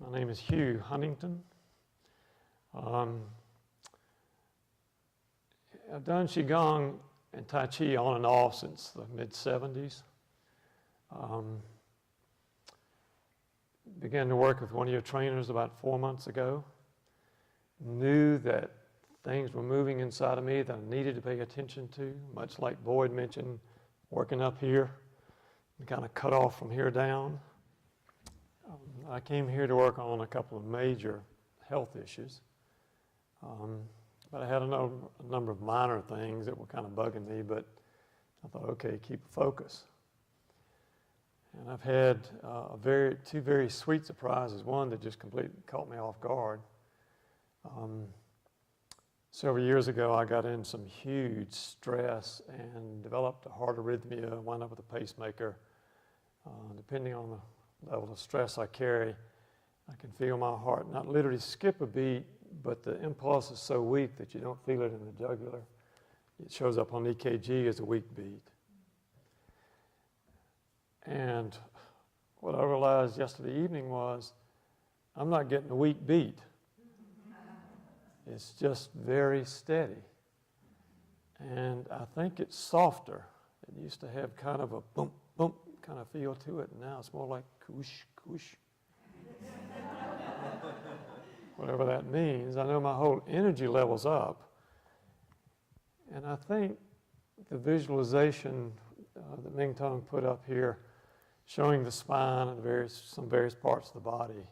My name is Hugh Huntington. I've done Qigong and Tai Chi on and off since the mid-70s. Began to work with one of your trainers about 4 months ago. Knew that things were moving inside of me that I needed to pay attention to, much like Boyd mentioned, working up here and kind of cut off from here down. I came here to work on a couple of major health issues, but I had a number of minor things that were kind of bugging me, but I thought, okay, keep a focus. And I've had two very sweet surprises, one that just completely caught me off guard. Several years ago, I got in some huge stress and developed a heart arrhythmia, wound up with a pacemaker. Depending on the level of stress I carry, I can feel my heart not literally skip a beat, but the impulse is so weak that you don't feel it in the jugular. It shows up on EKG as a weak beat. And what I realized yesterday evening was I'm not getting a weak beat. It's just very steady. And I think it's softer. It used to have kind of a bump, bump kind of feel to it, and now it's more like koosh, koosh. Whatever that means. I know my whole energy level's up. And I think the visualization that Mingtong put up here, showing the spine and some various parts of the body,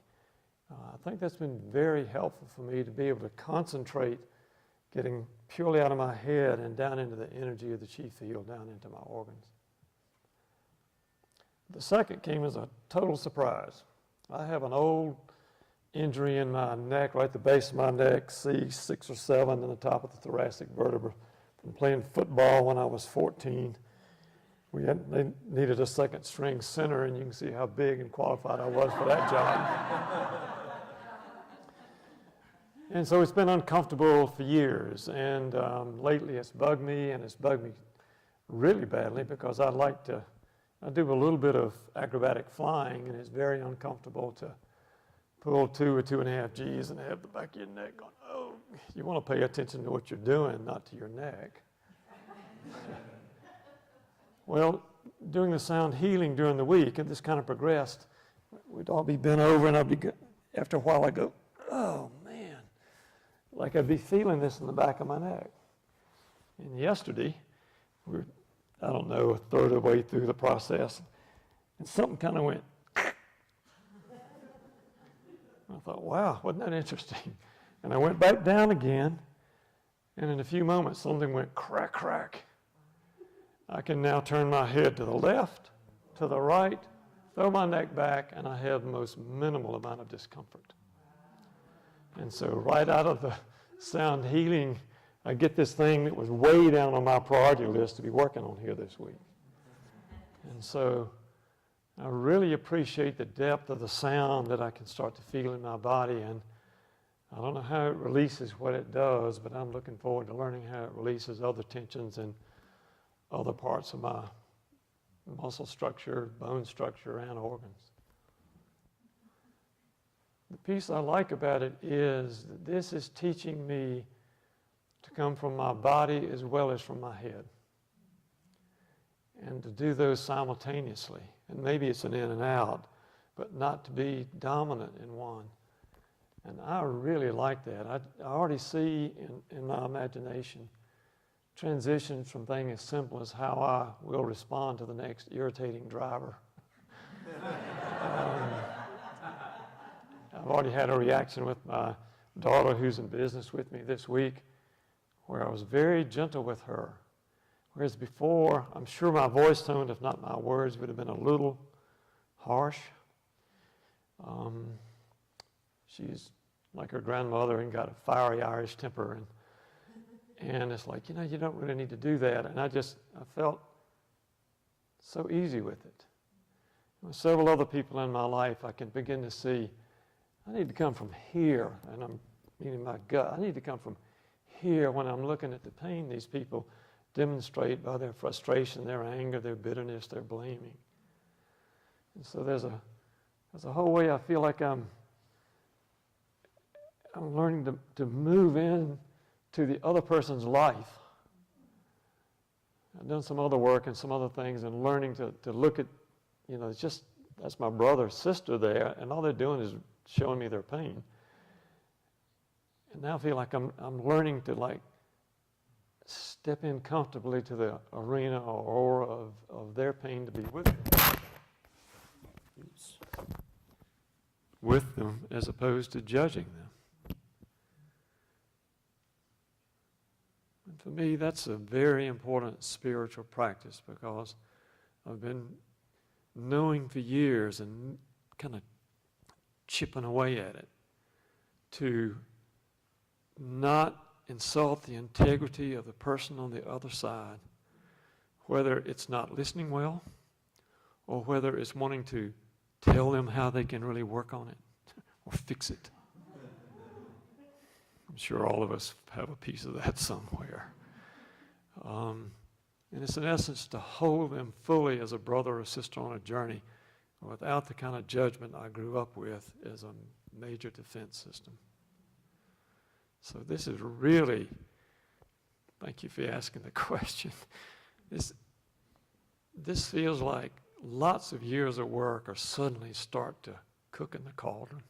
I think that's been very helpful for me to be able to concentrate, getting purely out of my head and down into the energy of the chi field, down into my organs. The second came as a total surprise. I have an old injury in my neck, right at the base of my neck, C6 or 7 in the top of the thoracic vertebra, from playing football when I was 14. They needed a second string center, and you can see how big and qualified I was for that job. And so it's been uncomfortable for years, and lately it's bugged me, and it's bugged me really badly because I do a little bit of acrobatic flying, and it's very uncomfortable to pull 2 or 2.5 G's and have the back of your neck going, oh, you want to pay attention to what you're doing, not to your neck. Well, doing the sound healing during the week, and this kind of progressed, we'd all be bent over, and after a while I go, oh man, like I'd be feeling this in the back of my neck. And yesterday, we're, I don't know, a third of the way through the process, and something kind of went. I thought, wow, wasn't that interesting? And I went back down again, and in a few moments, something went crack, crack. I can now turn my head to the left, to the right, throw my neck back, and I have the most minimal amount of discomfort. And so right out of the sound healing, I get this thing that was way down on my priority list to be working on here this week. And so I really appreciate the depth of the sound that I can start to feel in my body, and I don't know how it releases what it does, but I'm looking forward to learning how it releases other tensions and other parts of my muscle structure, bone structure, and organs. The piece I like about it is that this is teaching me to come from my body as well as from my head, and to do those simultaneously. And maybe it's an in and out, but not to be dominant in one. And I really like that. I already see in my imagination transitions from things as simple as how I will respond to the next irritating driver. I've already had a reaction with my daughter who's in business with me this week where I was very gentle with her. Whereas before, I'm sure my voice tone, if not my words, would have been a little harsh. She's like her grandmother and got a fiery Irish temper, and it's like, you don't really need to do that. And I felt so easy with it. With several other people in my life, I can begin to see, I need to come from here, and I'm meaning my gut. I need to come from here when I'm looking at the pain these people demonstrate by their frustration, their anger, their bitterness, their blaming. And so there's a whole way I feel like I'm I'm learning to move in to the other person's life. I've done some other work and some other things and learning to look at, it's just, that's my brother, sister there, and all they're doing is showing me their pain. And now I feel like I'm learning to like step in comfortably to the arena or aura of their pain to be with them. With them as opposed to judging them. And for me, that's a very important spiritual practice because I've been knowing for years and kind of chipping away at it to not insult the integrity of the person on the other side, whether it's not listening well or whether it's wanting to tell them how they can really work on it or fix it. I'm sure all of us have a piece of that somewhere. And it's in essence to hold them fully as a brother or sister on a journey without the kind of judgment I grew up with as a major defense system. So this is really, thank you for asking the question. This feels like lots of years of work are suddenly start to cook in the cauldron.